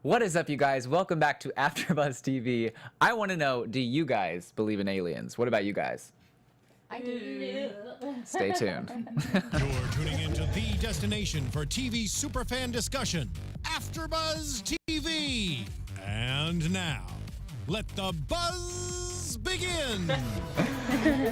What is up, you guys? Welcome back to AfterBuzz TV. I want to know, do you guys believe in aliens? What about you guys? I do. Stay tuned. You're tuning into the destination for TV superfan discussion, AfterBuzz TV. And now, let the buzz begin.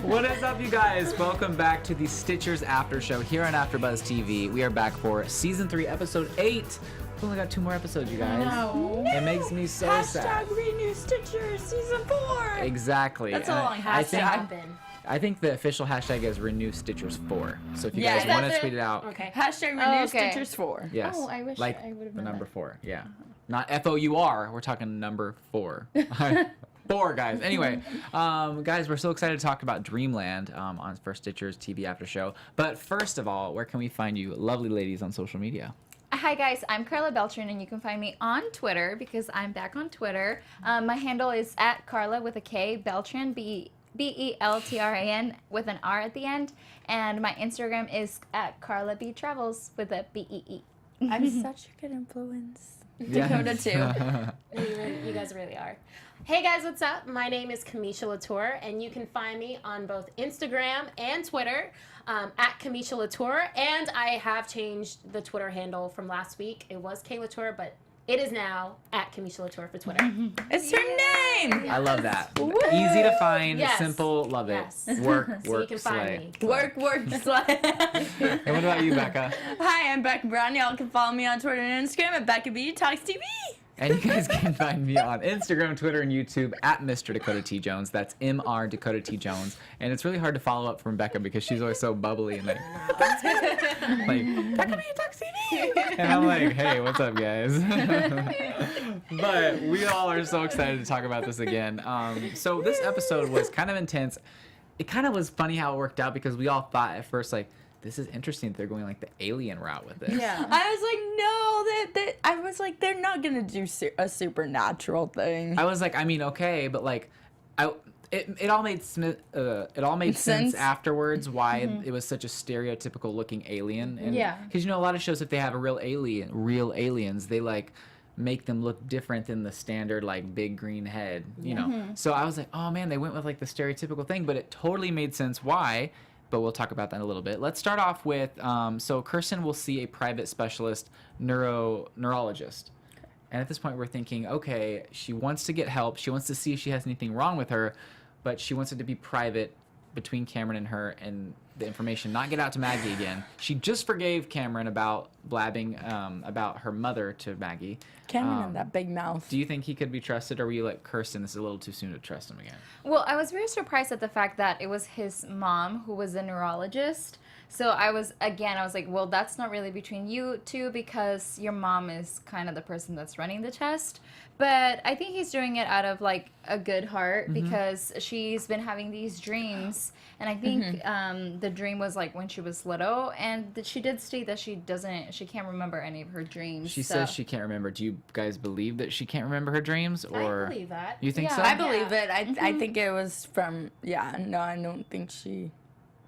What is up, you guys? Welcome back to the Stitchers After Show here on AfterBuzz TV. We are back for Season 3, Episode 8. We only got 2 more episodes, you guys. No. It makes me so sad. #renew Stitchers Season 4. Exactly. That's a long hashtag. I think the official hashtag is Renew Stitchers 4. So if you guys want to tweet it out. Okay. #renew Stitchers 4. Yes. Oh, I wish like I would have the known number that. 4. Yeah. Not FOUR. We're talking number 4. 4, guys. Anyway, guys, we're so excited to talk about Dreamland on First Stitchers TV After Show. But first of all, where can we find you lovely ladies on social media? Hi guys, I'm Karla Beltran and you can find me on Twitter because I'm back on Twitter. My handle is @Karla with a K, Beltran, Beltran with an R at the end. And my Instagram is @KarlaBTravels with a BEE. I'm such a good influence. Yes. Dakota too. You guys really are. Hey guys, what's up? My name is Camille Lauture, and you can find me on both Instagram and Twitter @Camille Lauture. And I have changed the Twitter handle from last week. It was K Lauture, but it is now @Camille Lauture for Twitter. It's her name. I love that. Easy to find, Yes. simple, love it. Yes. Work, So you can slay. find me. Work, slay. And what about you, Becca? Hi, I'm Becca Brown. Y'all can follow me on Twitter and Instagram at Becca B Talks TV. And you guys can find me on Instagram, Twitter, and YouTube @Mr. Dakota T. Jones. That's MR Dakota T. Jones. And it's really hard to follow up from Becca because she's always so bubbly and like Becca B Talks TV. And I'm like, hey, what's up, guys? But we all are so excited to talk about this again. So this episode was kind of intense. It kind of was funny how it worked out because we all thought at first, like, this is interesting that they're going like the alien route with this. Yeah. I was like, no, I was like, they're not gonna do a supernatural thing. I was like, I mean, okay, but like, it all made sense afterwards why it was such a stereotypical looking alien. And, Yeah. Because a lot of shows, if they have a real aliens, they like make them look different than the standard like big green head. You know. So I was like, oh man, they went with like the stereotypical thing, but it totally made sense why. But we'll talk about that in a little bit. Let's start off with, so Kirsten will see a private specialist neurologist. And at this point, we're thinking, okay, she wants to get help. She wants to see if she has anything wrong with her, but she wants it to be private between Cameron and her and the information, not get out to Maggie again. She just forgave Cameron about blabbing about her mother to Maggie. Cameron had that big mouth. Do you think he could be trusted, or were you like, Kirsten, this is a little too soon to trust him again? Well, I was very surprised at the fact that it was his mom who was a neurologist. So I was like, well, that's not really between you two because your mom is kind of the person that's running the test. But I think he's doing it out of like a good heart because she's been having these dreams. And I think the dream was like when she was little. And she did state that she can't remember any of her dreams. She says she can't remember. Do you guys believe that she can't remember her dreams? Or I believe that. You think Yeah. so? I believe it. I think it was from, no, I don't think she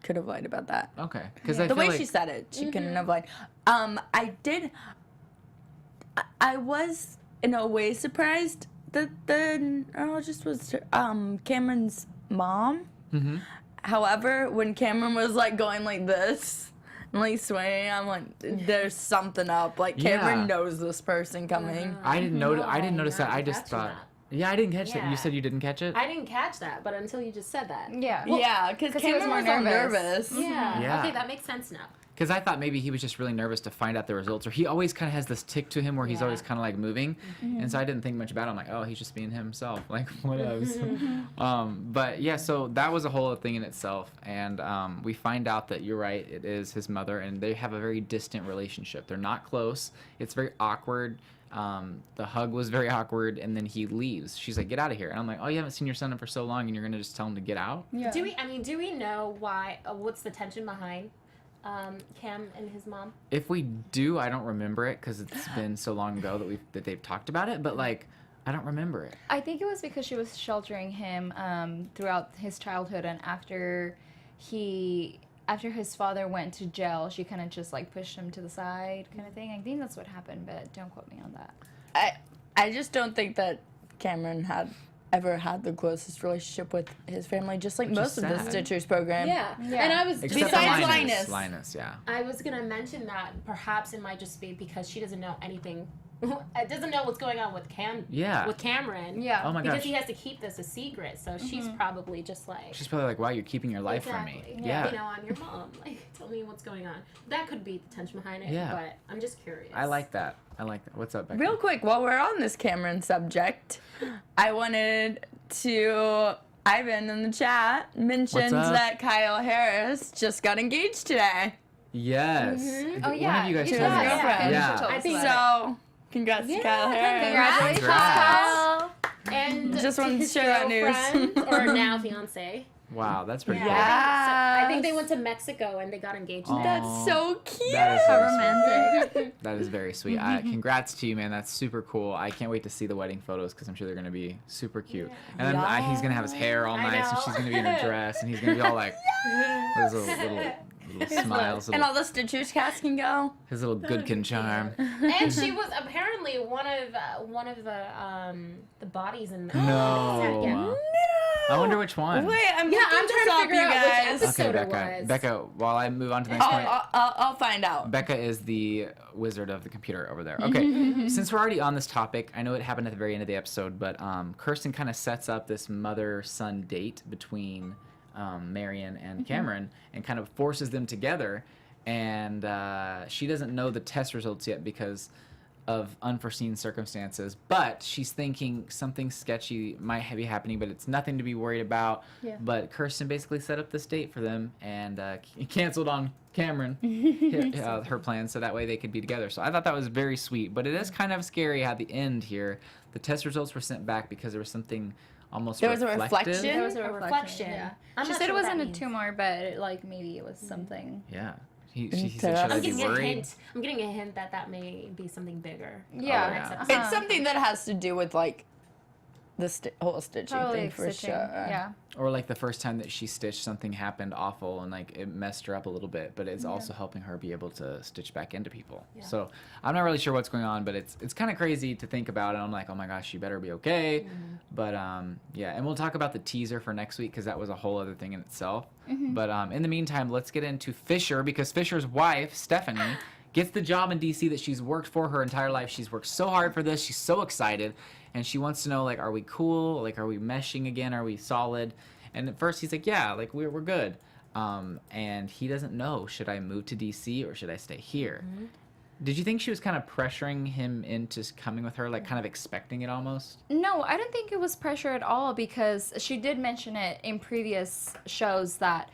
could have lied about that. Okay. Because The way she said it, she couldn't have lied. I was in a way surprised that the neurologist was Cameron's mom. However, when Cameron was like going like this and like swaying, I'm like, there's something up. Like Cameron knows this person coming. I didn't notice. I didn't notice not that. I just catching thought. that. Yeah, I didn't catch that. Yeah. You said you didn't catch it. I didn't catch that, but until you just said that. Yeah. Yeah, because he was Cameron more was all nervous. nervous. Yeah. Yeah. Okay, that makes sense now. Because I thought maybe he was just really nervous to find out the results, or he always kind of has this tick to him where he's Yeah. always kind of like moving, and so I didn't think much about it. I'm like, oh, he's just being himself, like what else? But yeah, so that was a whole thing in itself, and we find out that you're right, it is his mother, and they have a very distant relationship. They're not close. It's very awkward. The hug was very awkward, and then he leaves. She's like, get out of here. And I'm like, oh, you haven't seen your son for so long, and you're going to just tell him to get out? Yeah. Do we know why? What's the tension behind Cam and his mom? If we do, I don't remember it because it's been so long ago that they've talked about it, but like, I don't remember it. I think it was because she was sheltering him throughout his childhood, and after his father went to jail, she kind of just like pushed him to the side kind of thing. I think that's what happened, but don't quote me on that. I just don't think that Cameron ever had the closest relationship with his family, just like Which is most of the sad. Stitchers program. Yeah. Yeah. And I was Except Besides for Linus. Linus, yeah. I was gonna mention that perhaps it might just be because she doesn't know anything. Doesn't know what's going on with Cameron. Yeah. Oh my Because gosh. he has to keep this a secret, so she's probably just like. She's probably like, wow, you're keeping your life from me. Exactly. Yeah. You know, I'm your mom. Like, tell me what's going on. That could be the tension behind it. Yeah. But I'm just curious. I like that. What's up, Becca? Real quick, while we're on this Cameron subject, I wanted to. Ivan in the chat mentioned What's up? that Kyle Harris just got engaged today. Yes. Oh, yeah. One of you guys You told told me us. that. Yeah. Yeah. I think So, congrats to Kyle Harris. Congratulations, Congrats. Kyle. And Just wanted to his share that news. girlfriend, or now fiance. Wow, that's pretty Yeah. cool. I think they went to Mexico and they got engaged there. That's so cute. That is How very sweet. romantic. That is very sweet. Congrats to you, man. That's super cool. I can't wait to see the wedding photos because I'm sure they're going to be super cute. And then he's going to have his hair all I nice, and know. she's going to be in a dress, and he's going to be all like, his little smiles, And all the Stitchers cast can go. his little Goodkin charm. And she was apparently one of the bodies in the No. Yeah. I wonder which one. Wait, I'm Yeah, looking I'm this trying to up, figure you out which guys. episode. Okay, it Becca. was. Becca, while I move on to the next point. I'll find out. Becca is the wizard of the computer over there. Okay, since we're already on this topic, I know it happened at the very end of the episode, but Kirsten kind of sets up this mother-son date between Marion and Cameron and kind of forces them together. And she doesn't know the test results yet because of unforeseen circumstances, but she's thinking something sketchy might be happening, but it's nothing to be worried about. Yeah. But Kirsten basically set up this date for them and canceled on Cameron her plans so that way they could be together. So I thought that was very sweet, but it is kind of scary at the end here. The test results were sent back because there was something almost There was a reflective. reflection? There was a reflection. reflection. Yeah. I'm She not said sure it what that wasn't a means. tumor, but like maybe it was something. Yeah. He Okay. said, should I I'm be getting a worried? hint. I'm getting a hint that may be something bigger. Yeah. Next yeah. episode. It's something that has to do with like the whole stitching Probably thing for stitching. sure. Yeah. Or like the first time that she stitched, something happened awful and like it messed her up a little bit, but it's also helping her be able to stitch back into people. Yeah. So I'm not really sure what's going on, but it's kind of crazy to think about, and I'm like, oh my gosh, you better be okay. But yeah, and we'll talk about the teaser for next week because that was a whole other thing in itself. But in the meantime, let's get into Fisher, because Fisher's wife, Stephanie, gets the job in DC that she's worked for her entire life. She's worked so hard for this. She's so excited. And she wants to know, like, are we cool? Like, are we meshing again? Are we solid? And at first he's like, yeah, like, we're good. And he doesn't know, should I move to DC or should I stay here? Did you think she was kind of pressuring him into coming with her, like kind of expecting it almost? No, I don't think it was pressure at all because she did mention it in previous shows that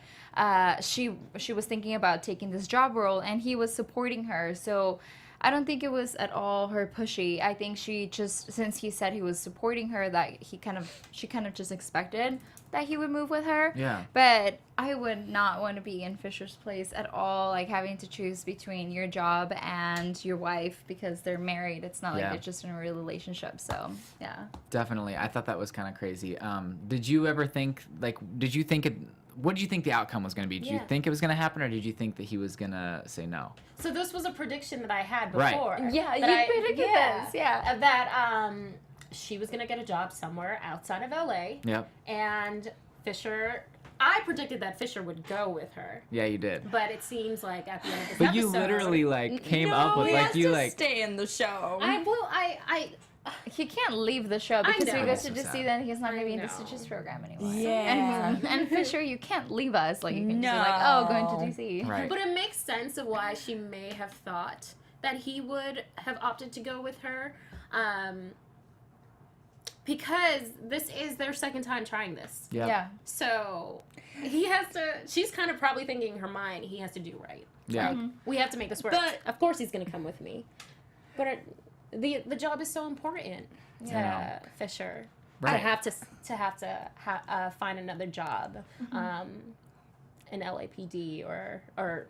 she was thinking about taking this job role and he was supporting her. So I don't think it was at all her pushy. I think she just, since he said he was supporting her, that she kind of just expected that he would move with her. Yeah. But I would not want to be in Fisher's place at all, like having to choose between your job and your wife because they're married. It's not like Yeah. they're just in a real relationship. So, yeah. Definitely. I thought that was kind of crazy. Did you ever think, like, what did you think the outcome was going to be? Did you Yeah. think it was going to happen, or did you think that he was going to say no? So this was a prediction that I had Right. before. Yeah, that you predicted this, yeah. That she was gonna get a job somewhere outside of LA, Yep. and Fisher. I predicted that Fisher would go with her, Yeah, you did. but it seems like at the end of this But episode, you literally, like, came up with, he like, has you, to like... stay in the show. He can't leave the show because if he know. goes to So DC, sad. then he's not going to be in the know. Stitches program anymore. Yeah. And Fisher, you can't leave us. Like, you can just be No. like, oh, going to DC. Right. But it makes sense of why she may have thought that he would have opted to go with her, because this is their second time trying this. Yep. Yeah. So he has to. She's kind of probably thinking in her mind he has to do right. Yeah. We have to make this work. But- of course he's going to come with me. But the job is so important to Yeah. Fisher Right. to have to find another job in LAPD or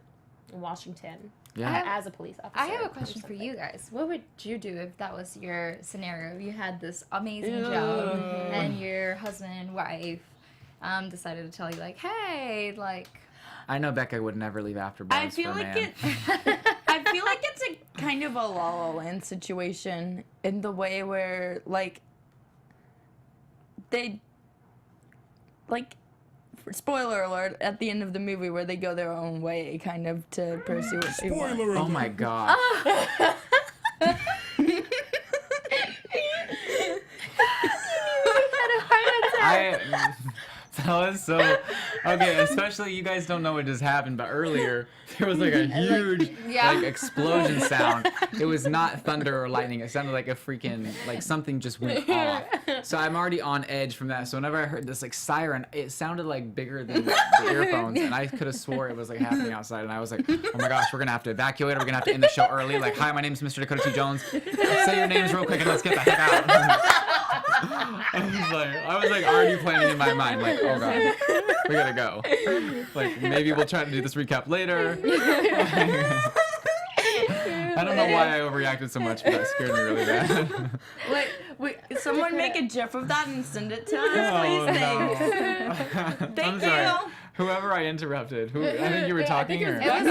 Washington Yeah. as a police officer. I have a or question for something. you guys. What would you do if that was your scenario? You had this amazing Ew. job and your husband and wife decided to tell you, like, hey, like... I know Becca would never leave AfterBuzz I feel for a like man. I feel like it's a kind of a La La Land situation in the way where, like, they, like, spoiler alert, at the end of the movie where they go their own way, kind of, to pursue what they want. Spoiler Oh my god. That was so okay. Especially you guys don't know what just happened, but earlier there was like a huge like explosion sound. It was not thunder or lightning. It sounded like a freaking like something just went off. So I'm already on edge from that. So whenever I heard this like siren, it sounded like bigger than the earphones, and I could have swore it was like happening outside. And I was like, oh my gosh, we're gonna have to evacuate. We're gonna have to end the show early. Like, hi, my name's Mr. Dakota T. Jones. Say your names real quick and let's get the heck out. I was like already planning in my mind, like, oh god, we gotta go. Like, maybe we'll try to do this recap later. I don't know why I overreacted so much, but that scared me really bad. Wait, someone make a gif of that and send it to us, Oh, please. no. Thanks. I'm Thank sorry. you. Whoever I interrupted, I think you were talking, or It was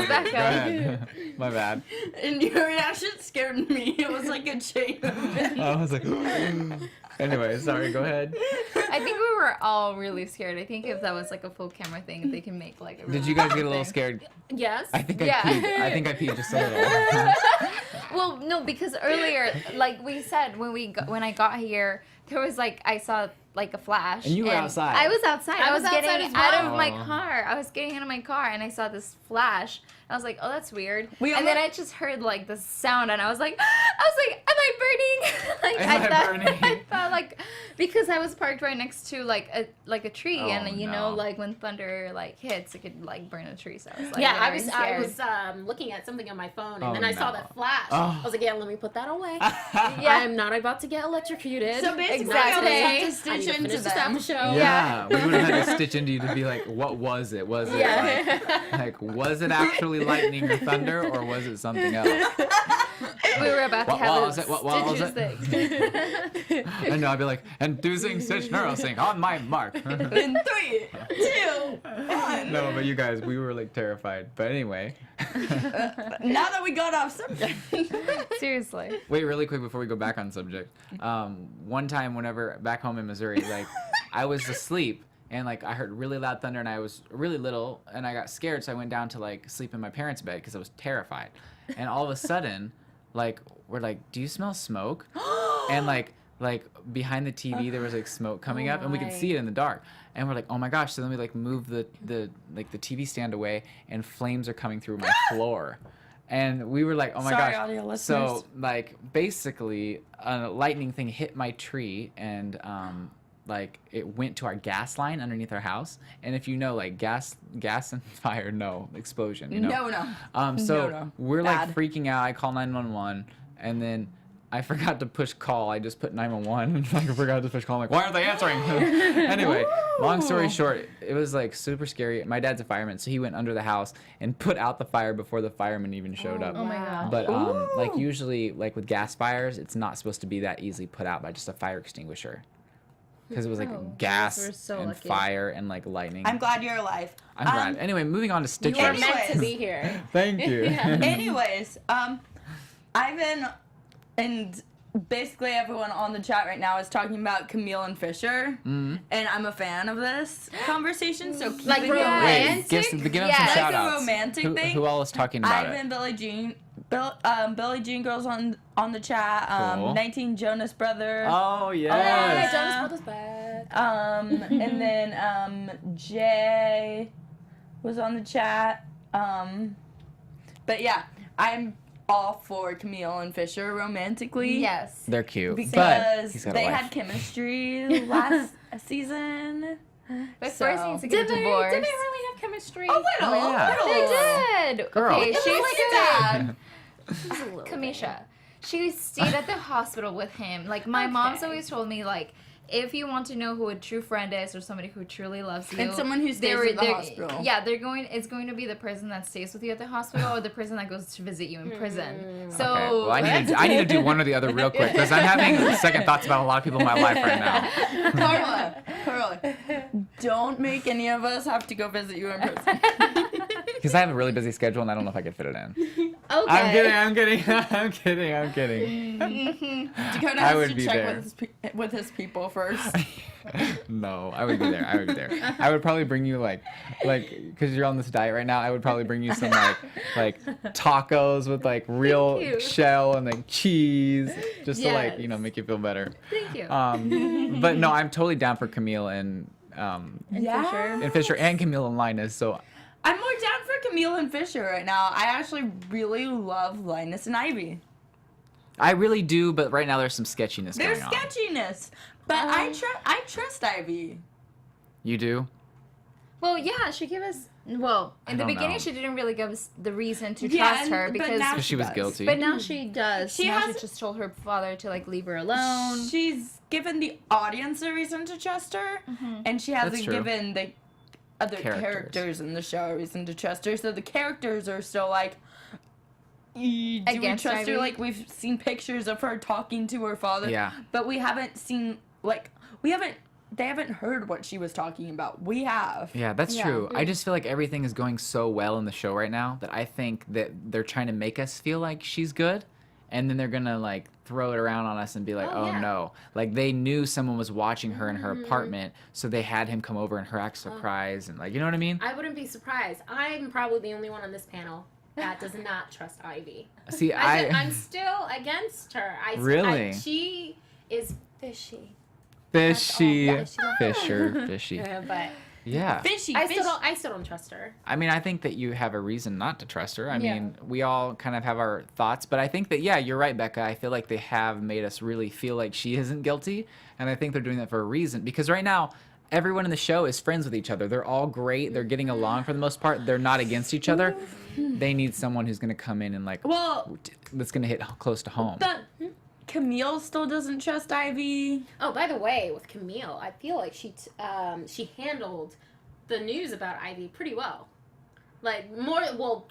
Becca. Go ahead. My bad. And your reaction scared me. It was like a chain event. I was like, anyway, sorry. Go ahead. I think we were all really scared. I think if that was like a full camera thing, they can make like a really Did you guys get a thing. little scared? Yes. I think Yeah. I peed. I think I peed just a little. Well, no, because earlier, like we said, when I got here, there was like I saw like a flash. And you were outside. I was outside. I I was was outside getting as out well. of my car. I was getting out of my car, and I saw this flash. I was like, oh, that's weird. And then I just heard like the sound, and I was like, am I burning? Like Am I burning? I thought like because I was parked right next to like a tree, Oh, and you no. know like when thunder like hits, it could like burn a tree. So I was like, Yeah, I very was scared. looking at something on my phone, and Oh, then I saw no. that flash. Oh. I was like, yeah, let me put that away. Yeah. I'm not about to get electrocuted. So basically, Exactly. I I always have need to to stitch finish into this after them. show. Yeah, we would have had to stitch into you to be like, what was it? Was it like was it actually lightning or thunder, or was it something else? We were about to What have was a it? What was Stitchers it? thing. And no, I'd be like, inducing stitch neurosync on my mark. In 3, 2, 1. No, but you guys, we were like terrified. But anyway. Now that we got off subject. Seriously. Wait, really quick before we go back on subject. One time, whenever back home in Missouri, like I was asleep and like I heard really loud thunder and I was really little and I got scared, so I went down to like sleep in my parents' bed because I was terrified. And all of a sudden, like we're like, "Do you smell smoke?" And like behind the TV there was like smoke coming up and we could see it in the dark. And we're like, "Oh my gosh!" So then we like move the TV stand away and flames are coming through my floor. And we were like, oh my Sorry, gosh. audio listeners. So, like, basically, a lightning thing hit my tree, and, like, it went to our gas line underneath our house. And if you know, like, gas and fire, no, explosion, you know? No. So, No. we're, Bad. like, freaking out. I call 911, and then I forgot to push call. I just put 911. Like, I forgot to push call. I'm like, why aren't they answering? Anyway, long story short, it was like super scary. My dad's a fireman, so he went under the house and put out the fire before the firemen even showed up. Oh my god. But like usually, like with gas fires, it's not supposed to be that easily put out by just a fire extinguisher, because it was like Oh, gas we're so and lucky. fire and like lightning. I'm glad you're alive. I'm glad. Anyway, moving on to You are Stitchers. meant to be here. Thank you. Anyways, I've been, and basically everyone on the chat right now is talking about Camille and Fisher, and I'm a fan of this conversation. So keep Like it romance? Wait, Romantic? give them Yeah. some Like shout a outs. romantic thing? Who all is talking about I've it? been Billie Jean. Billie Jean girls on the chat. Cool. 19 Jonas Brothers. Oh Yeah, yes. Jonas Brothers bad. And then Jay was on the chat. But yeah, I'm all for Camille and Fisher romantically. Yes. They're cute, but Because he's got a they wife. had chemistry last season. But So- first he needs to get Did they divorced. really have chemistry? A little. Oh, yeah. They did. Girl. Okay, It she like a dad. Kamisha. She stayed at the hospital with him. Like my mom's Okay. always told me, like, if you want to know who a true friend is or somebody who truly loves you, And someone who stays at the hospital. Yeah, it's going to be the person that stays with you at the hospital or the person that goes to visit you in prison. So Okay, well, I need to do one or the other real quick because I'm having second thoughts about a lot of people in my life right now. Karla, don't make any of us have to go visit you in person. Because I have a really busy schedule and I don't know if I could fit it in. Okay. I'm kidding. Dakota I has would to be check there. with his people first. No, I would be there. I would probably bring you like, because you're on this diet right now. I would probably bring you some like tacos with like real you. shell and like cheese, just to like Yes. make you feel better. Thank you. But no, I'm totally down for Camille and Fisher and Camille and Linus. So I'm more down for Camille and Fisher right now. I actually really love Linus and Ivy. I really do, but right now there's some sketchiness There's going on. sketchiness, but I trust Ivy. You do? Well, yeah, she gave us. Well, in the don't beginning, know. she didn't really give us the reason to Yeah, trust her but because. now Because she was does. guilty. But now she does. She now has- she just told her father to like leave her alone. She's given the audience a reason to trust her, and she hasn't true. given the other Characters. characters in the show a reason to trust her. So the characters are still like, do we Against trust her? Ivy? Like, we've seen pictures of her talking to her father, Yeah. but we haven't seen, like, they haven't heard what she was talking about. We have. Yeah, that's Yeah. true. I just feel like everything is going so well in the show right now that I think that they're trying to make us feel like she's good, and then they're gonna like throw it around on us and be like, Oh, oh yeah. no. Like they knew someone was watching her in her apartment, so they had him come over and her act surprised and like, you know what I mean? I wouldn't be surprised. I'm probably the only one on this panel that does not trust Ivy. See, I'm still against her. Really? She is fishy. fishy, That's all. fishy. But Yeah. Fishy, I fish. still don't trust her. I mean, I think that you have a reason not to trust her. I Yeah. mean, we all kind of have our thoughts, but I think that, yeah, you're right, Becca. I feel like they have made us really feel like she isn't guilty, and I think they're doing that for a reason. Because right now, everyone in the show is friends with each other. They're all great. They're getting along for the most part. They're not against each other. They need someone who's going to come in and, like, Well, that's going to hit close to home. but Camille still doesn't trust Ivy. Oh, by the way, with Camille, I feel like she handled the news about Ivy pretty well. Like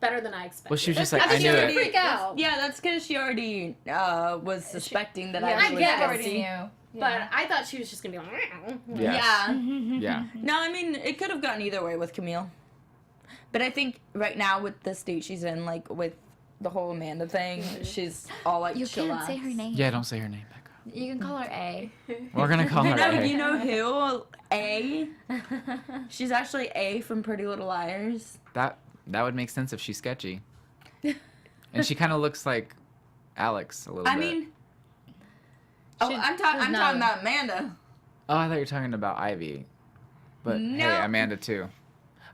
better than I expected. Well, she was just like, I I think knew she it. would freak out. Yeah, that's because she already was suspecting that Yeah, Ivy I was guess. already guilty. knew. But I thought she was just gonna be like, Yes. Yeah. Yeah. No, I mean, it could have gone either way with Camille. But I think right now with the state she's in, like with the whole Amanda thing, she's all like You can't chillax. say her name. Yeah, don't say her name, Becca. You can call her A. We're going to call her No, A. you know who? A. She's actually A from Pretty Little Liars. That would make sense if she's sketchy. And she kind of looks like Alex a little I bit. mean, oh, She- I'm talking about Amanda. Oh, I thought you were talking about Ivy. But No. hey, Amanda too.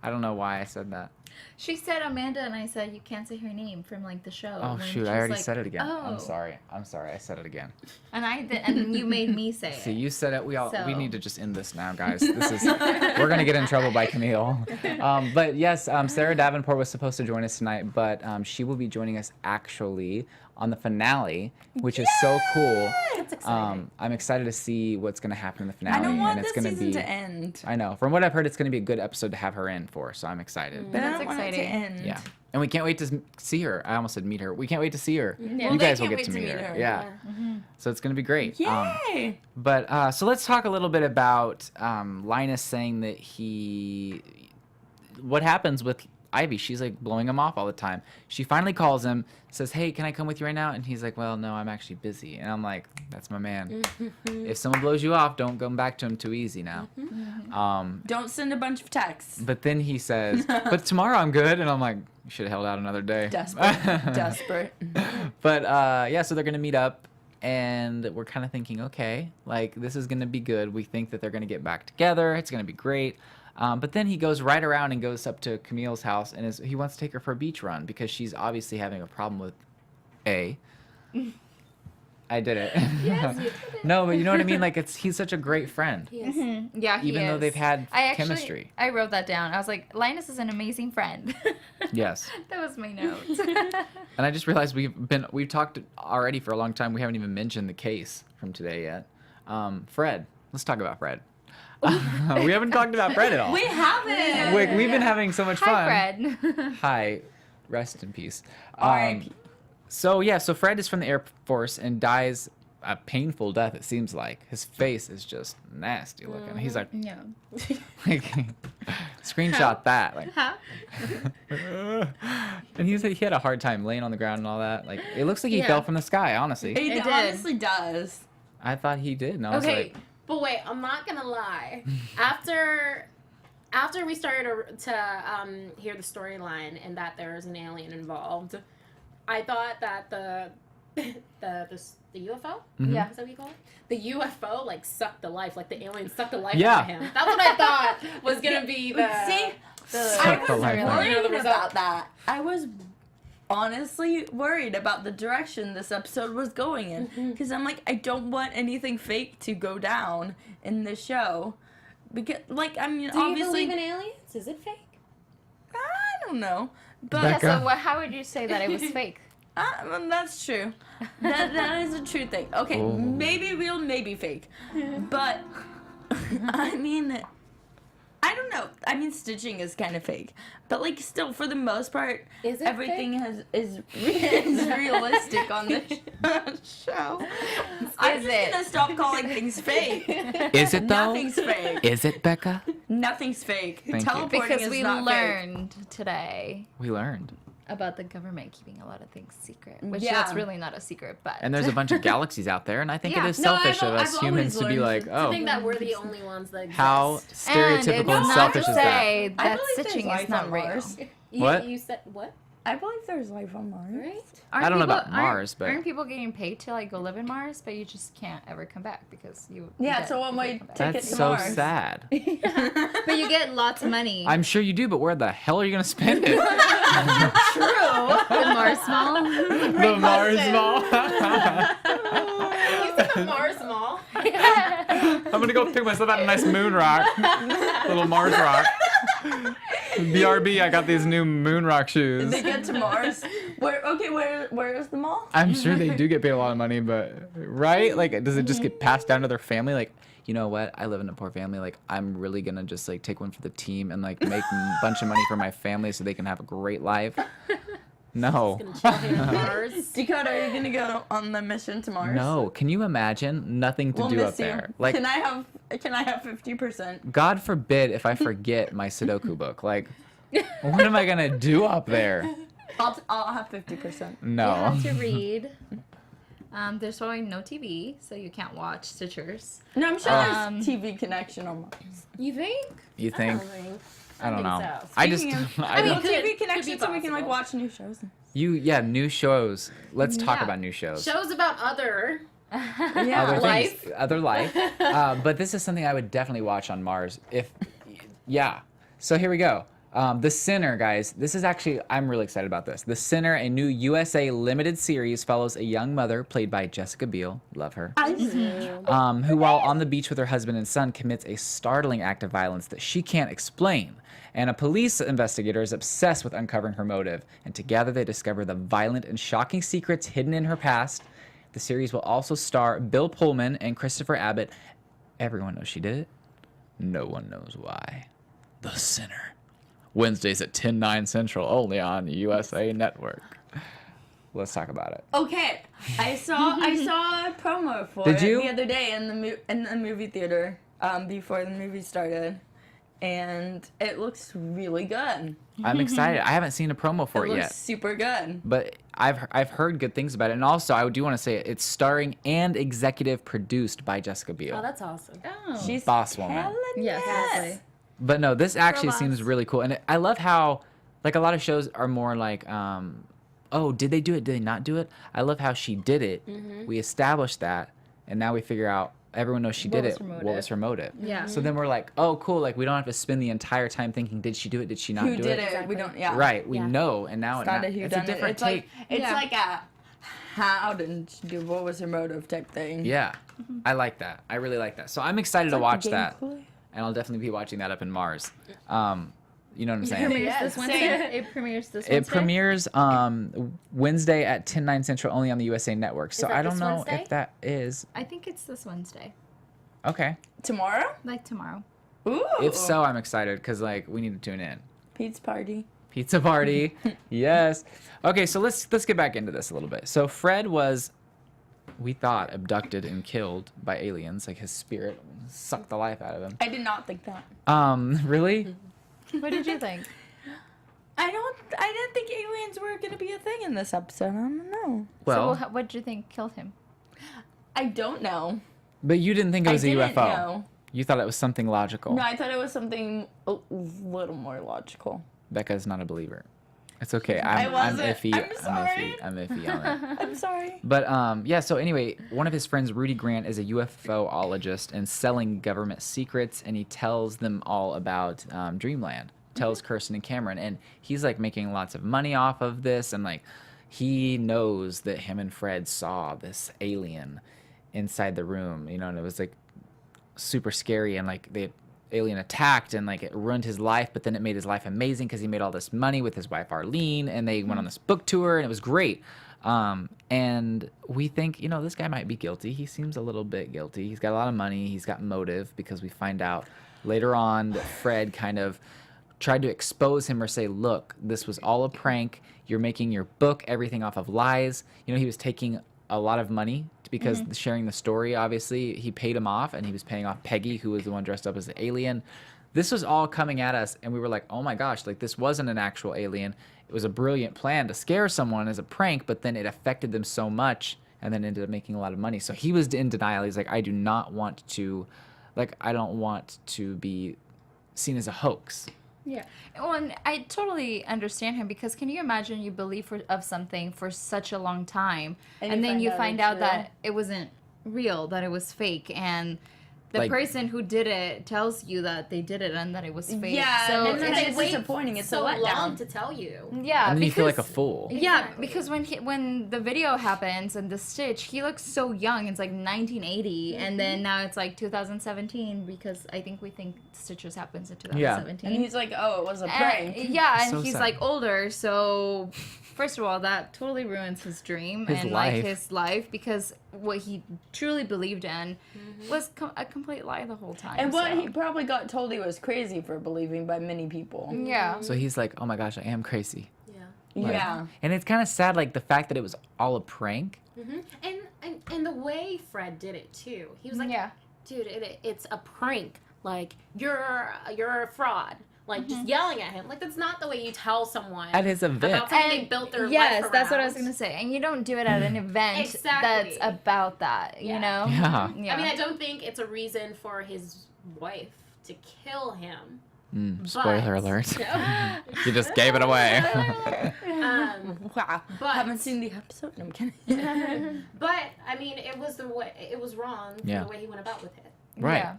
I don't know why I said that. She said Amanda, and I said you can't say her name from like the show. Oh And shoot, she I was already like, said it again. Oh. I'm sorry, I said it again. And I did, and you made me say See, it. you said it. We So- need to just end this now, guys. This is we're gonna get in trouble by Camille. But yes, Sarah Davenport was supposed to join us tonight, but she will be joining us actually on the finale, which is so cool. That's exciting. I'm excited to see what's gonna happen in the finale, I don't want and it's this gonna season be. to end. I know. From what I've heard, it's gonna be a good episode to have her in for. So I'm excited. But I That's don't want it to exciting. end. Yeah. And we can't wait to see her. I almost said meet her. We can't wait to see her. Well, You they guys will can't get to wait meet to meet her. her. Yeah. So it's going to be great. Yay! But so let's talk a little bit about Linus saying that what happens with Ivy. She's like blowing him off all the time. She finally calls him, says, "Hey, can I come with you right now?" And he's like, "Well, no, I'm actually busy." And I'm like, "That's my man. If someone blows you off, don't go back to him too easy now." Don't send a bunch of texts. But then he says, "But tomorrow I'm good." And I'm like, "You should have held out another day." Desperate. Desperate. But yeah, so they're gonna meet up, and we're kind of thinking, okay, like this is gonna be good. We think that they're gonna get back together. It's gonna be great. But then he goes right around and goes up to Camille's house, and he wants to take her for a beach run because she's obviously having a problem with A. I did it. Yes, you did it. No, but you know what I mean. Like he's such a great friend, Yes. Yeah, he even though is. they've had I actually, chemistry. I wrote that down. I was like, Linus is an amazing friend. Yes. That was my notes. And I just realized we've talked already for a long time. We haven't even mentioned the case from today yet. Fred. Let's talk about Fred. We haven't talked about Fred at all. We haven't. We've been having so much fun. Hi, Fred. Hi. Rest in peace. R.I.P. So Fred is from the Air Force and dies a painful death. It seems like his face is just nasty looking. He's like, No. like screenshot that. Like, Huh? And he had a hard time laying on the ground and all that. Like, it looks like he fell from the sky, honestly. It did. honestly does. I thought he did, and I was Okay, like, but wait, I'm not gonna lie. After we started to hear the storyline and that there is an alien involved, I thought that the UFO, Yeah. is that what you call it? The UFO like sucked the life, like the alien sucked the life Yeah. out of him. That's what I thought was gonna be the. See, Suck I the was life out of worried him. about that. I was honestly worried about the direction this episode was going in. Because I'm like, I don't want anything fake to go down in this show. Because, like, I mean, Do you obviously. believe in aliens? Is it fake? I don't know. But Yeah, Becca? so how would you say that it was fake? well, that's true. That is a true thing. Okay, Oh. maybe real, maybe fake. But, I mean, I don't know. I mean, stitching is kind of fake. But, like, still, for the most part, Is it everything is realistic on the show. I'm just it? gonna stop calling things fake. is it though? Nothing's fake. Is it, Becca? Nothing's fake. Thank you. Teleporting Because is we not learned today We learned. about the government keeping a lot of things secret, which Yeah. that's really not a secret, but And there's a bunch of galaxies out there, and I think it Yeah. is No, selfish of I've us always humans to be learned like, to I oh, think that we're the only ones that exist. how and stereotypical it's and not selfish to is that? say I that believe there's stitching life is not on real. Mars. What? You said what? I believe there's life on Mars. Right? I don't know about Mars, but- aren't people getting paid to like go live in Mars, but you just can't ever come back because you Yeah, dead so one if you way come back. ticket That's to so Mars. sad. But you get lots of money. I'm sure you do, but where the hell are you gonna spend it? the Mars Mall. The Mars Mall. You said the Mars Mall. I'm gonna go pick myself out a nice moon rock, little Mars rock. BRB, I got these new moon rock shoes. They get to Mars. Where is the mall? I'm sure they do get paid a lot of money, but right? Like, does it just get passed down to their family? Like, you know what? I live in a poor family. Like, I'm really gonna just like take one for the team and like make a bunch of money for my family so they can have a great life. No. Gonna chill here on Mars. Dakota, are you gonna go on the mission to Mars? No. Can you imagine? Nothing to We'll do miss up there. you. Like, Can I have 50%? God forbid if I forget my Sudoku book. Like, what am I gonna do up there? I'll have 50%. No. You have to read. There's probably no TV, so you can't watch Stitchers. No, I'm sure Um, there's TV connection on Mars. You think? You think? I don't know. So. I just, Speaking of- I mean, don't, could TV be connection so we can like possible. watch new shows. new shows. Let's talk Yeah. about new shows. Shows about other. Yeah. Other Life. things, other life. But this is something I would definitely watch on Mars. Yeah. So here we go. The Sinner, guys. This is actually, I'm really excited about this. The Sinner, a new USA limited series, follows a young mother played by Jessica Biel. Love her. Who, while on the beach with her husband and son, commits a startling act of violence that she can't explain. And a police investigator is obsessed with uncovering her motive. And together they discover the violent and shocking secrets hidden in her past. The series will also star Bill Pullman and Christopher Abbott. Everyone knows she did it. No one knows why. The Sinner. Wednesdays at 10/9 Central, only on USA Network. Let's talk about it. Okay, I saw a promo for Did it you? the other day in the movie theater before the movie started, and it looks really good. I'm excited. I haven't seen a promo for it looks yet, super good. but I've heard good things about it. And also, I do want to say it's starring and executive produced by Jessica Biel. Oh, that's awesome. Oh. She's Boss woman. killing Yes, it. exactly. But no, this actually Robots. seems really cool. And I love how, like, a lot of shows are more like, oh, did they do it? Did they not do it? I love how she did it. We established that. And now we figure out, everyone knows she What did was it. her What motive? was her motive? Yeah. So then we're like, oh, cool. Like, we don't have to spend the entire time thinking, did she do it? Did she not Who do did it? it? Exactly. We don't. Yeah. Right. We Yeah. know. And now It's not a it's a whodunit. different It's take. like Yeah. like a how did she do? What was her motive type thing. Yeah. I like that. I really like that. So I'm excited to watch that. Gameplay. And I'll definitely be watching that up in Mars. You know what I'm It saying? premieres Yes. this Wednesday. It premieres this It Wednesday. premieres Wednesday at 10/9 Central, only on the USA Network. So that I don't this know Wednesday? if that is I think it's this Wednesday, okay. Tomorrow? like tomorrow. Ooh. If so, I'm excited because like we need to tune in. Pizza party. Pizza party, yes. Okay, so let's get back into this a little bit. So Fred was, we thought, abducted and killed by aliens. Like his spirit sucked the life out of him. I did not think that. Really? What did you think? I didn't think aliens were gonna be a thing in this episode. I don't know. Well, so what do you think killed him? I don't know. but you didn't think it was a didn't UFO. know. You thought it was something logical. No, I thought it was something a little more logical. Becca's not a believer. It's okay. I I'm wasn't. iffy. I'm sorry. I'm iffy on it. I'm sorry. But yeah, so anyway, one of his friends, Rudy Grant, is a UFOologist and selling government secrets, and he tells them all about Dreamland, tells Kirsten and Cameron, and he's like making lots of money off of this, and like he knows that him and Fred saw this alien inside the room, you know, and it was like super scary, and like the alien attacked and like it ruined his life, but then it made his life amazing because he made all this money with his wife Arlene, and they went on this book tour, and it was great. And we think, you know, this guy might be guilty. He seems a little bit guilty. He's got a lot of money. He's got motive, because we find out later on that Fred kind of tried to expose him or say, look, this was all a prank. You're making your book, everything off of lies. You know, he was taking a lot of money because sharing the story, obviously, he paid him off, and he was paying off Peggy, who was the one dressed up as the alien. This was all coming at us, and we were like, oh my gosh, like this wasn't an actual alien. It was a brilliant plan to scare someone as a prank, but then it affected them so much and then ended up making a lot of money. So he was in denial. He's like, I don't want to be seen as a hoax. Yeah. Well, and I totally understand him, because can you imagine you believe of something for such a long time, and then you find out that it wasn't real, that it was fake, and the Like- person who did it tells you that they did it and that it was fake. Yeah, so and then they it's wait disappointing. It's so a letdown. long to tell you. yeah, And then you feel like a because- fool. Yeah, Exactly. because when the video happens and the stitch, he looks so young. It's like 1980, and then now it's like 2017, because I think we think Stitchers happens in 2017. And he's like, oh, it was a prank. Yeah, and So he's sad. like older, so first of all, that totally ruins his dream His and life. like his life, because what he truly believed in was a complete lie the whole time. And what so. he probably got told he was crazy for believing by many people. Yeah. So he's like, oh my gosh, I am crazy. Yeah. Like- Yeah. And it's kind of sad, like the fact that it was all a prank. And the way Fred did it too. He was like, Yeah. dude, it's a prank. Like you're a fraud. Like just yelling at him. Like that's not the way you tell someone At his event. about something they built their yes, life that's what I was around. gonna say. And you don't do it at an event Exactly. that's about that, you Yeah. know? Yeah. Yeah. I mean, I don't think it's a reason for his wife to kill him. Spoiler But- alert. No. You just gave it away. Wow. But- Haven't seen the episode. No, I'm kidding. But I mean, it was wrong for Yeah. the way he went about with it. Right. Yeah.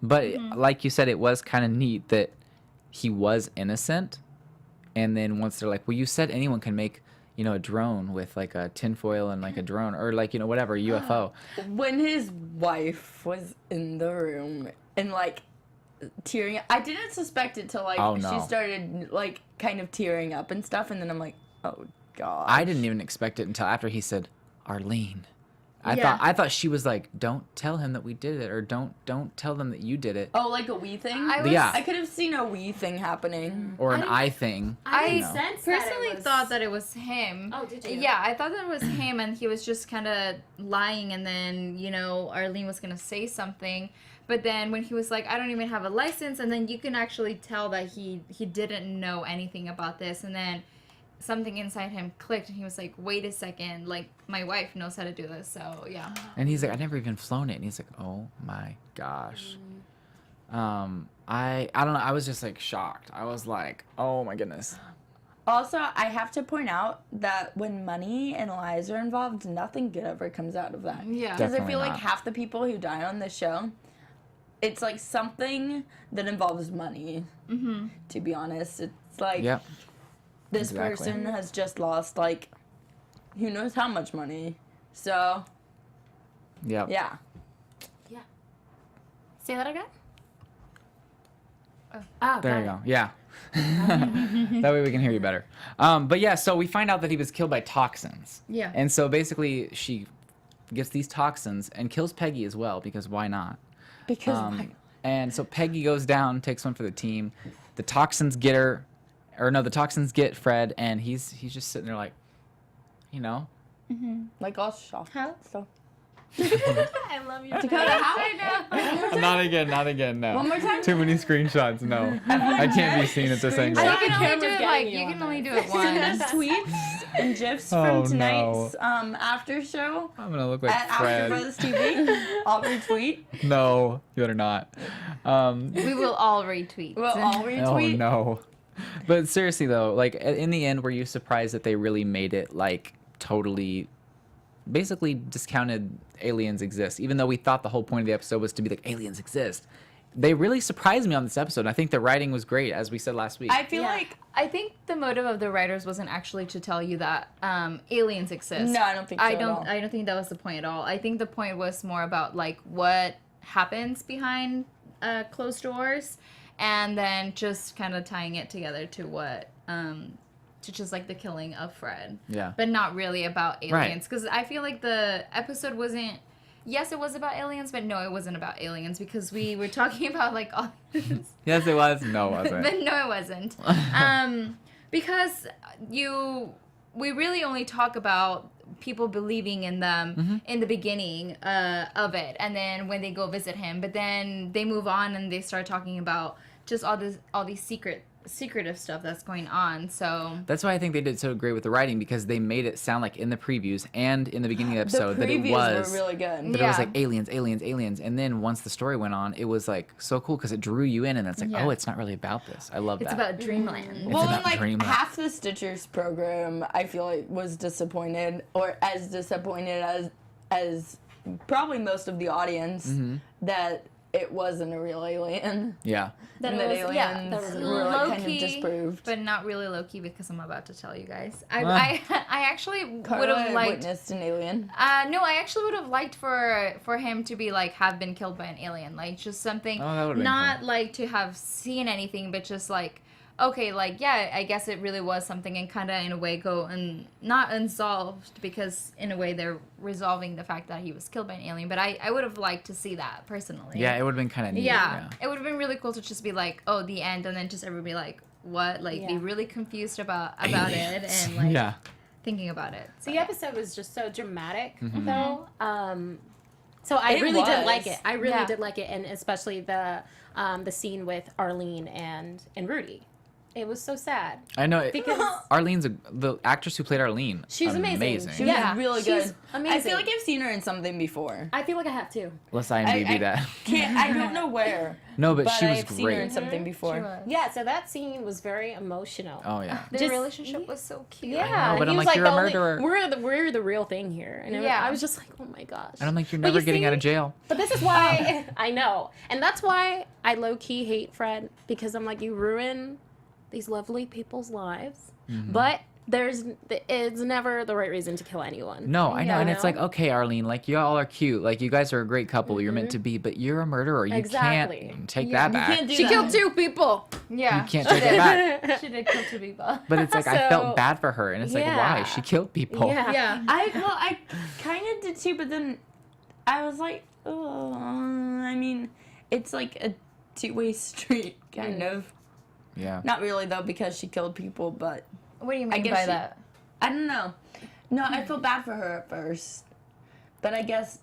But like you said, it was kind of neat that he was innocent. And then once they're like, well, you said anyone can make, you know, a drone with like a tinfoil and like a drone, or like, you know, whatever, a UFO. When his wife was in the room and like tearing up, I didn't suspect it till like Oh, no. she started like kind of tearing up and stuff, and then I'm like, oh god. I didn't even expect it until after he said, Arlene. Yeah. I thought she was like, don't tell him that we did it, or don't tell them that you did it, Oh, like a wee thing. I was, Yeah. I could have seen a wee thing happening. or an I- eye thing. I I didn't sense that personally it was... thought that it was him. Oh, did you? Yeah, I thought that it was him, and he was just kind of lying, and then, you know, Arlene was going to say something. But then when he was like, I don't even have a license, and then you can actually tell that he didn't know anything about this, and then something inside him clicked, and he was like, wait a second, like, my wife knows how to do this, so, yeah. And he's like, I never even flown it. And he's like, oh my gosh. I don't know. I was just like shocked. I was like, oh my goodness. Also, I have to point out that when money and lies are involved, nothing good ever comes out of that. Yeah. Because I Definitely feel like not. half the people who die on this show, it's like something that involves money. Mm-hmm. To be honest, it's like Yep. this exactly. person has just lost like who knows how much money. So Yep. yeah. Say that again. Oh, There got you it. go. Yeah. That way we can hear you better. But yeah, so we find out that he was killed by toxins. Yeah. And so basically she gets these toxins and kills Peggy as well, because why not? Because why? And so Peggy goes down, takes one for the team. The toxins get her, or no, the toxins get Fred, and he's just sitting there like, you know, Like all shocked. How? So I love you. Dakota, how? Not again, no. One more time? Too many screenshots, no. I can't be seen at this angle. You Screenshot. can only do Camera's it like getting you you on can that. only do it Send us once. tweets and gifs Oh, from tonight's after show I'm gonna look like at Fred. AfterBuzz TV. I'll retweet. No, you better not. We will all retweet. We'll all Oh retweet. no. But seriously though, like in the end, were you surprised that they really made it like totally, basically discounted aliens exist, even though we thought the whole point of the episode was to be like aliens exist? They really surprised me on this episode. I think the writing was great, as we said last week. I feel Yeah. like I think the motive of the writers wasn't actually to tell you that aliens exist. no, I don't think so at all. I don't think that was the point at all. I think the point was more about like what happens behind closed doors, and then just kind of tying it together to what to just like the killing of Fred. Yeah. But not really about Right. aliens, because I feel like the episode wasn't. Yes, it was about aliens, but no, it wasn't about aliens, because we were talking about like all this. Yes, it was. No, it wasn't. But no, it wasn't. Because we really only talk about people believing in them in the beginning of it, and then when they go visit him. But then they move on and they start talking about just all these secretive stuff that's going on. So That's why I think they did so great with the writing, because they made it sound like in the previews and in the beginning of the the episode that it previews was were really good. that it was Yeah. like aliens. And then once the story went on, it was like so cool because it drew you in, and it's like, Yeah. oh, it's not really about this. I love it's that. about Dreamland. Well, about and like Dreamland. half the Stitchers program, I feel like was disappointed, or as disappointed as probably most of the audience that it wasn't a real alien. Yeah. That And it that was, yeah, aliens that was were like kind of Low-key, disproved. but not really low key, because I'm about to tell you guys. Ah. I actually would Karla have liked. witnessed an alien. No, I actually would have liked for him to be like have been killed by an alien, like just something, Oh, that would've been not cool. like to have seen anything, but just like, okay, like yeah, I guess it really was something, and kind of in a way go and not unsolved, because in a way they're resolving the fact that he was killed by an alien. But I would have liked to see that personally. Yeah, it would have been kind of neat. Yeah, it would have been really cool to just be like, oh, the end, and then just everybody like, what, like be Yeah. really confused about it, and like Yeah. thinking about it. So the episode was just so dramatic, Mm-hmm. though. So I It really did was. like it. I really Yeah. did like it, and especially the scene with Arlene and Rudy. It was so sad I know. because Arlene's the actress who played Arlene. She's amazing. She Yeah, was really she's good. amazing. I feel like I've seen her in something before. I feel like I have too. Let's IMDb I that. I don't know where. No, but she was I've seen her in great. something before. She was. Yeah, so that scene was very emotional. Oh yeah. Their Just- relationship was so cute. Yeah, know, but he I'm was like, you're a the only- murderer. We're the real thing here, and Yeah. I was just like, oh my gosh. And I'm like, you're But never you getting see- out of jail. But this is why I know, and that's why I low key hate Fred, because I'm like, you ruin these lovely people's lives, but it's never the right reason to kill anyone. No, I know, Yeah. and it's like, okay, Arlene, like y'all are cute, like you guys are a great couple, you're meant to be, but you're a murderer. You Exactly. can't take Yeah, that you back. can't do She that. killed 2 people. Yeah. You can't take it back. She did kill 2 people. But it's like I So- felt bad for her, and it's like, why? Yeah. She killed people. Yeah. Yeah. I kind of did too, but then I was like, oh, I mean, it's like a two-way street, kind of. Yeah. Not really though, because she killed people, but What do you I mean guess by she- that? I don't know. No, I felt bad for her at first, but I guess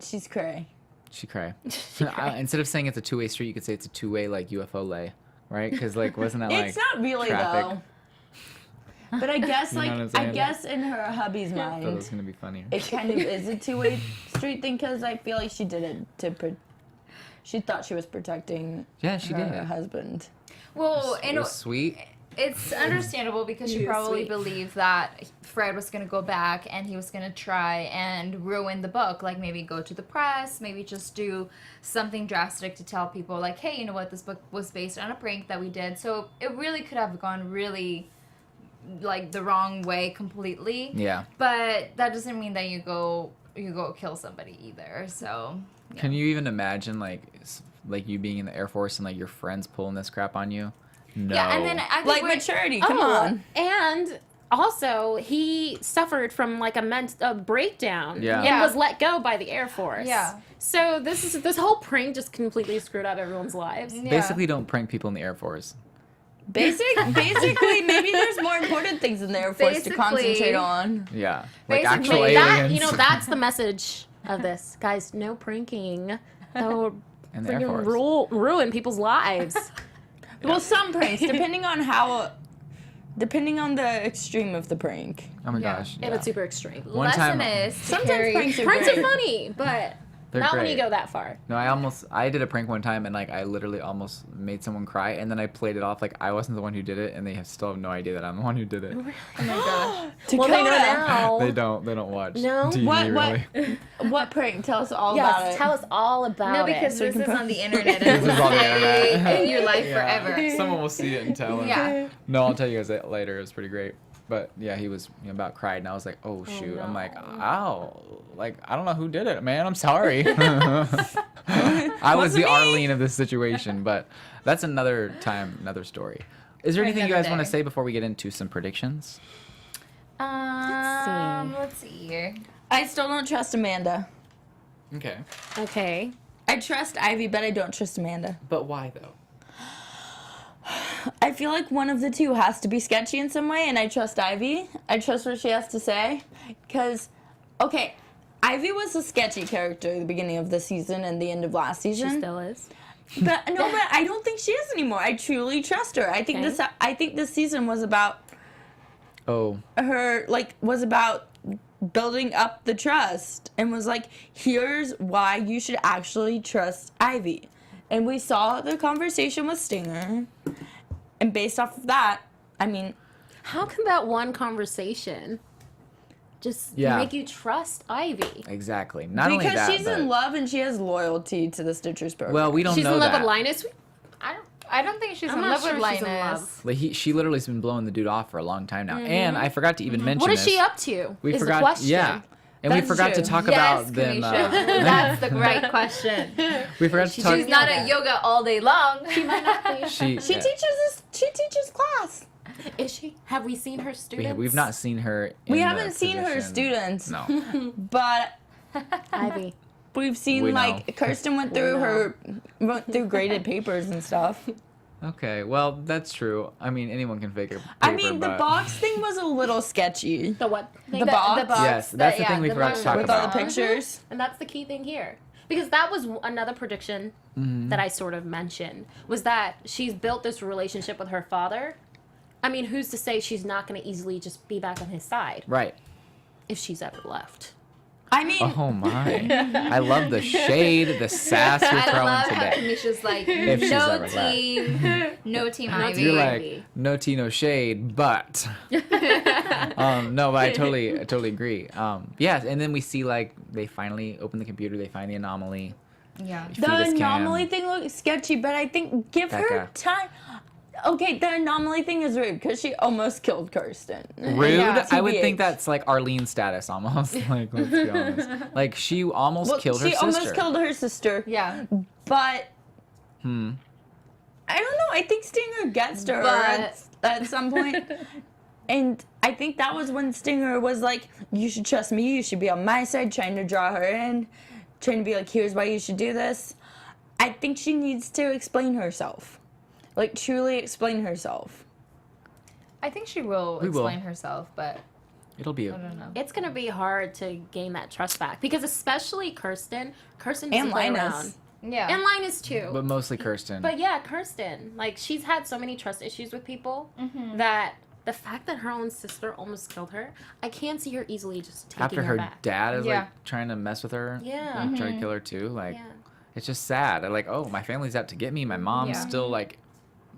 she's cray. She cry. Instead of saying it's a two-way street, you could say it's a two-way like UFO lay, right? Because like wasn't that like It's not really traffic? though. But I guess You know like what I'm I saying? guess in her hubby's I thought it mind, was gonna be funnier. it kind of is a two-way street thing, because I feel like she did it to. She thought she was protecting Yeah, she her did. husband. Well, It was sweet. it's understandable, because she Yeah, probably sweet. believed that Fred was going to go back and he was going to try and ruin the book. Like maybe go to the press, maybe just do something drastic to tell people like, hey, you know what, this book was based on a prank that we did. So it really could have gone really like the wrong way completely. Yeah. But that doesn't mean that you go kill somebody either. So Can you even imagine like you being in the Air Force and like your friends pulling this crap on you? No. yeah, and then I think Like what- maturity, come on. And also, he suffered from like a breakdown Yeah. and Yeah. was let go by the Air Force. Yeah. So this whole prank just completely screwed up everyone's lives. Yeah. Basically, don't prank people in the Air Force. Basically, maybe there's more important things in the Air Force to Basically. concentrate on. Yeah. Like Basically, actual That, aliens. you know, that's the message of this. Guys, no pranking. That will And the Air Force. ruin people's lives. Well, some pranks, depending on the extreme of the prank. Oh my Yeah. gosh. If it's super extreme. One time- Lesson is to Sometimes carry- pranks are Pranks are great. funny, but They're not when great. you go that far. No, I did a prank one time and like I literally almost made someone cry and then I played it off like I wasn't the one who did it and they still have no idea that I'm the one who did it. Oh my gosh. Well, they know Dakota, now. They don't watch No? TV really. what prank? Tell us all about Yes, it. tell us all about No, it. because So we this can is put- on the internet. This And is on the stay internet. in your life Yeah. forever. Someone will see it and tell him. Yeah. No, I'll tell you guys that later. It was pretty great. But yeah, he was about cried and I was like, oh shoot. I'm like, ow. Like, I don't know who did it, man. I'm sorry. I was the Arlene of this situation, but that's another time, another story. Is there For anything you another guys want to day. say before we get into some predictions? Let's see here. I still don't trust Amanda. Okay. Okay. I trust Ivy, but I don't trust Amanda. But why though? I feel like one of the two has to be sketchy in some way, and I trust Ivy. I trust what she has to say. Because, okay, Ivy was a sketchy character at the beginning of the season and the end of last She season. still is. But I don't think she is anymore. I truly trust her. I think Okay. this season was about Oh, her, like, was about building up the trust and was like, here's why you should actually trust Ivy. And we saw the conversation with Stinger, and based off of that, I mean, How can that one conversation just Yeah. make you trust Ivy? exactly. Not only because that, she's but, in love and she has loyalty to the Stitchers program. well, we don't She's know in love that. with Linus. I don't think she's I'm in not love sure with she's in Linus. love. Like she literally has been blowing the dude off for a long time now. And I forgot to even mention What is this. she up to? We is forgot. the question. Yeah. And we That's forgot to true. talk Yes, about them. Kamisha. That's the right question. We forgot to talk. She's not at yoga all day long. She might not be. She She teaches class. Is she? Have we seen her students? we've not seen her. We in haven't the seen her position. students, No. but Ivy. we've seen We like know. Kirsten went through graded papers and stuff. Okay. Well, that's true. I mean, anyone can fake a paper. I mean, the but- box thing was a little sketchy The what? The box? Yes, that's the thing we forgot to talk with all about. the pictures. And that's the key thing here. Because that was another prediction Mm-hmm. that I sort of mentioned, was that she's built this relationship with her father. I mean, who's to say she's not going to easily just be back on his side Right. if she's ever left? I mean, Oh my! I love the shade, the sass you're I throwing love how today. Kamisha's like, If she's no ever left. team, no team Ivy. You're Ivy. like no tea, no shade, but no, but I totally agree. Yes, and then we see like they finally open the computer, they find the anomaly. Yeah. Feed us the Cam. anomaly thing looks sketchy, but I think give her Becca. time. Okay, the anomaly thing is rude because she almost killed Kirsten. Rude. Yeah, I would TBH. think that's like Arlene status almost. Like let's be honest. Like she almost Well, killed her she sister. almost killed her sister. Yeah. But Hmm. I don't know. I think Stinger gets to her But- at some point. And I think that was when Stinger was like, you should trust me, you should be on my side, trying to draw her in, trying to be like, here's why you should do this. I think she needs to explain herself. Like, truly explain herself. I think she will We will. explain herself, but It'll be. I don't know. It's going to be hard to gain that trust back. Because especially Kirsten doesn't And play Linus. around. Yeah. And Linus too. But mostly Kirsten. But yeah, Kirsten, like she's had so many trust issues with people Mm-hmm. that the fact that her own sister almost killed her, I can't see her easily just taking after her her back. dad is Yeah. like trying to mess with her, Yeah. and try to kill her too. Like Yeah. it's just sad. I'm like, oh, my family's out to get me. My mom's Yeah. still like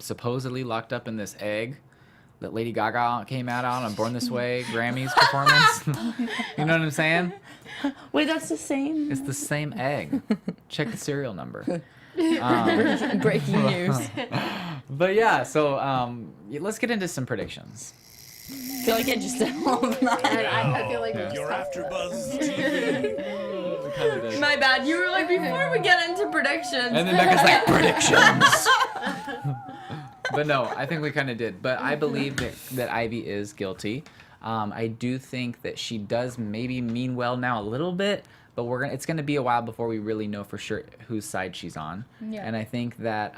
supposedly locked up in this egg that Lady Gaga came out on Born This Way Grammys performance. You know what I'm saying? Wait, that's the same? It's the same egg. Check the serial number. Breaking news. But yeah, so let's get into some predictions. I feel like I just did all of that. I feel like we Your just AfterBuzz TV. My bad. You were like, before we get into predictions. And then Becca's like, predictions! But no, I think we kind of did. But I believe that Ivy is guilty. I do think that she does maybe mean well now a little bit, but it's gonna be a while before we really know for sure whose side she's on. Yeah. And I think that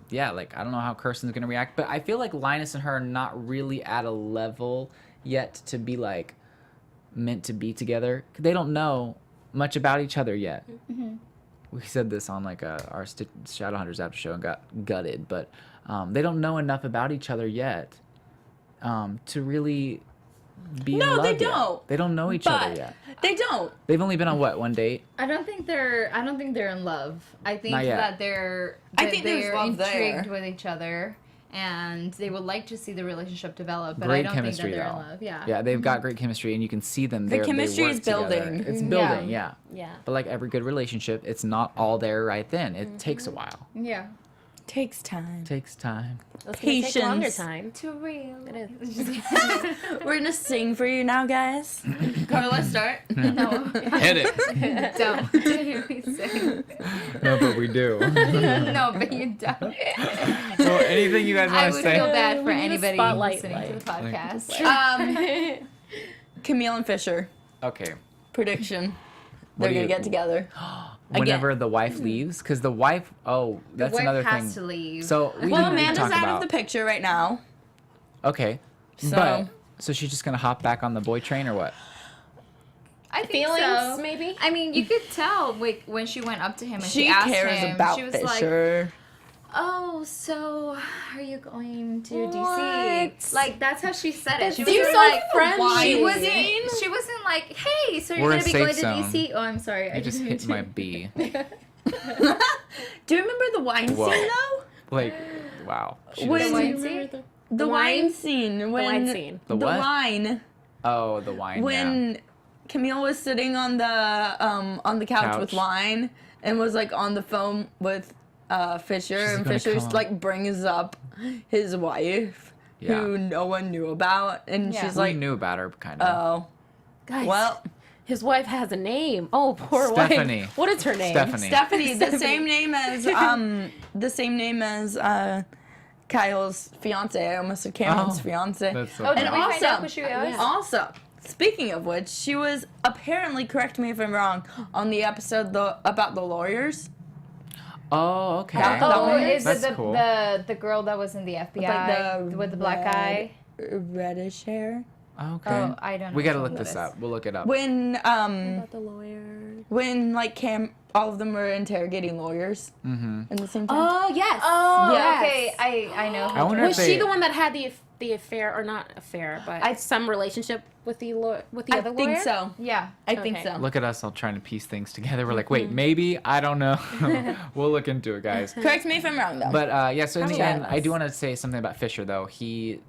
yeah, like I don't know how Kirsten's gonna react, but I feel like Linus and her are not really at a level yet to be like meant to be together. They don't know much about each other yet. We said this on like our Shadowhunters after show and got gutted, but they don't know enough about each other yet to really be in love they yet. don't. They don't know each other But yet. they don't. They've only been on what, one date? I don't think they're in love. I think Not yet. that they're I think there's they're love intrigued there. with each other, and they would like to see the relationship develop. But Great I don't chemistry, think that they're though. in love. Yeah. Yeah, they've got great chemistry, and you can see them. The They chemistry work is together. building. It's Yeah. building, yeah. Yeah. But like every good relationship, it's not all there right then. It takes a while. Yeah. Takes time. Takes time. It's gonna take longer Patience. time. Too real. It is. We're gonna sing for you now, guys. Carla, start. No. Hit it. Don't hear me say. No, but we do. No, but you don't. So anything you guys I want to would say? feel bad for We need a anybody spotlight listening to the podcast. Camille and Fisher. Okay. Prediction. What They're do gonna you- get together. Whenever the wife leaves, because the wife, that's wife another has thing. to leave. So we Well, need to Amanda's talk out about. of the picture right now. Okay. So- But so she's just gonna hop back on the boy train or what? I think Feelings, so. maybe? I mean, you could tell when she went up to him and she, She asked cares him. about She was like, Fisher. "Oh, so are you going to What? DC?" Like that's how she said it. She Seems wasn't so like friendly. She wasn't like, "Hey, so you're We're gonna a be safe going to zone. DC?" Oh, I'm sorry. You just hit my B. Do you remember the wine Whoa. scene though? Like, wow. She When- just- wine scene? The wine scene. When wine scene. The what? wine. Oh, the wine. When Camille was sitting on the couch with Couch. wine and was like on the phone with Fisher, She's and gonna Fisher's come. like brings up his wife, Yeah. who no one knew about, and Yeah. she's We like, knew about her, kind of. "Oh, Guys, well, his wife has a name. Oh, poor Stephanie. wife. What is her name? Stephanie. Stephanie, the same name as Kyle's fiance. I almost said Cameron's Oh, fiance. That's so Oh, funny. did And we find out also- who she was? Yeah. Also, speaking of which, she was apparently, correct me if I'm wrong, on the episode about the lawyers. Oh, okay. That Oh, one? is That's it cool. the girl that was in the FBI with the black eye? reddish hair. Okay. Oh, I don't know. We gotta which look one this that is. up. We'll look it up. When About the lawyer. when like all of them were interrogating lawyers Mm-hmm. in the same time. Oh, yes. Oh, Yes. okay. I know. I wonder Was if she they- the one that had the affair, or not affair, but some relationship with the I other think lawyer? so. Yeah. I think Okay. so. Look at us all trying to piece things together. We're like, wait, maybe? I don't know. We'll look into it, guys. Correct me if I'm wrong though. But yeah, so in the Probably end, was. I do want to say something about Fisher, though. He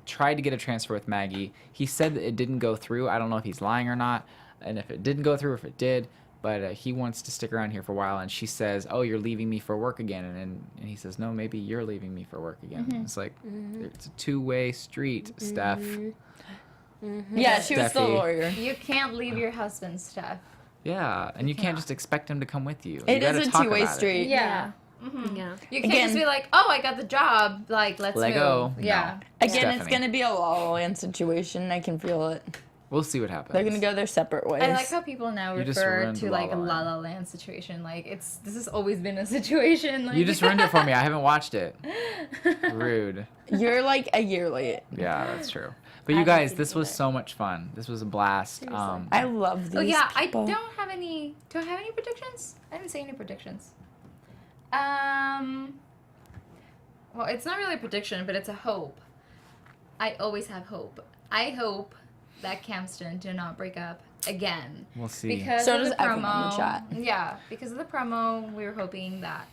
tried to get a transfer with Maggie. He said that it didn't go through. I don't know if he's lying or not, and if it didn't go through, or if it did. But he wants to stick around here for a while. And she says, "Oh, you're leaving me for work again." And he says, "No, maybe you're leaving me for work again." It's like it's a two-way street, Steph. yeah, she was the Steffi. lawyer. You can't leave your husband's stuff. Yeah, and you can't just expect him to come with you. It You is gotta a talk two-way about it. street. Yeah. Yeah. You can't Again- just be like, "Oh, I got the job. Like, let's Let move." go. No. Yeah. Again, it's Stephanie. gonna be a La La Land situation. I can feel it. We'll see what happens. They're gonna go their separate ways. I like how people now You just refer ruined to La like La a La Land. La Land situation. Like this has always been a situation. Like You just ruined it for me. I haven't watched it. Rude. You're like a year late. Yeah, that's true. But I you haven't guys, seen this it was either. so much fun. This was a blast. I love these Oh yeah, people. I don't have any. Do I have any predictions? I didn't say any predictions. Well, it's not really a prediction, but it's a hope. I always have hope. I hope that Camston do not break up again. We'll see. Because So of does the everyone in promo. the chat. Yeah, because of the promo, we were hoping that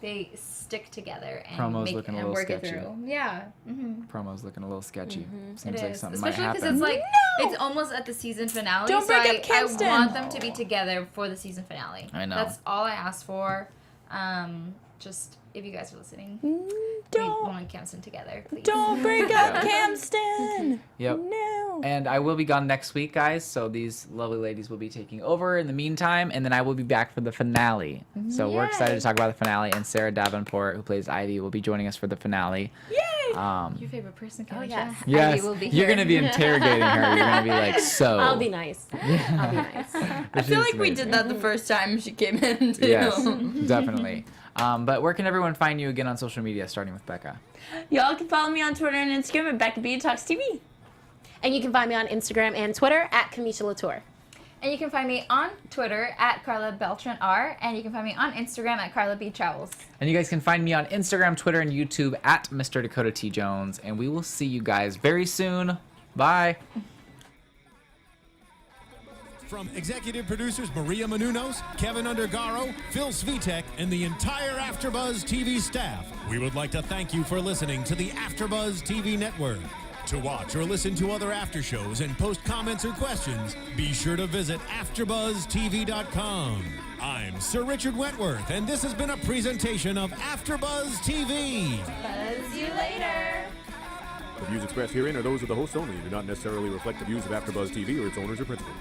they stick together and Promo's looking a little work sketchy. it through. Yeah. Mm-hmm. Promo's looking a little sketchy. Seems It like is, something might especially because happen. it's like No! it's almost at the season finale. Don't so break I, up Camston. I want them to be together for the season finale. I know. That's all I asked for. Just if you guys are listening, we Don't want Camston together, please. break up Yeah. Camston. Yep. No. And I will be gone next week, guys. So these lovely ladies will be taking over in the meantime, and then I will be back for the finale. So we're excited to talk about the finale. And Sarah Davenport, who plays Ivy, will be joining us for the finale. Yay! Your favorite person, Keisha? yes. Yes, Ivy will be you're here. gonna be interrogating her. You're gonna be like, so. I'll be nice. I'll be nice. I feel like we did that the first time she came in too. Yes, definitely. But where can everyone find you again on social media, starting with Becca? Y'all can follow me on Twitter and Instagram at Becca B Talks TV. And you can find me on Instagram and Twitter at Kamisha Lauture. And you can find me on Twitter at Karla Beltran R, and you can find me on Instagram at Karla B Travels. And you guys can find me on Instagram, Twitter, and YouTube at Mr. Dakota T. Jones. And we will see you guys very soon. Bye. From executive producers Maria Menounos, Kevin Undergaro, Phil Svitek, and the entire AfterBuzz TV staff, we would like to thank you for listening to the AfterBuzz TV network. To watch or listen to other after shows and post comments or questions, be sure to visit AfterBuzzTV.com. I'm Sir Richard Wentworth, and this has been a presentation of AfterBuzz TV. Buzz you later. The views expressed herein are those of the hosts only and do not necessarily reflect the views of AfterBuzz TV or its owners or principals.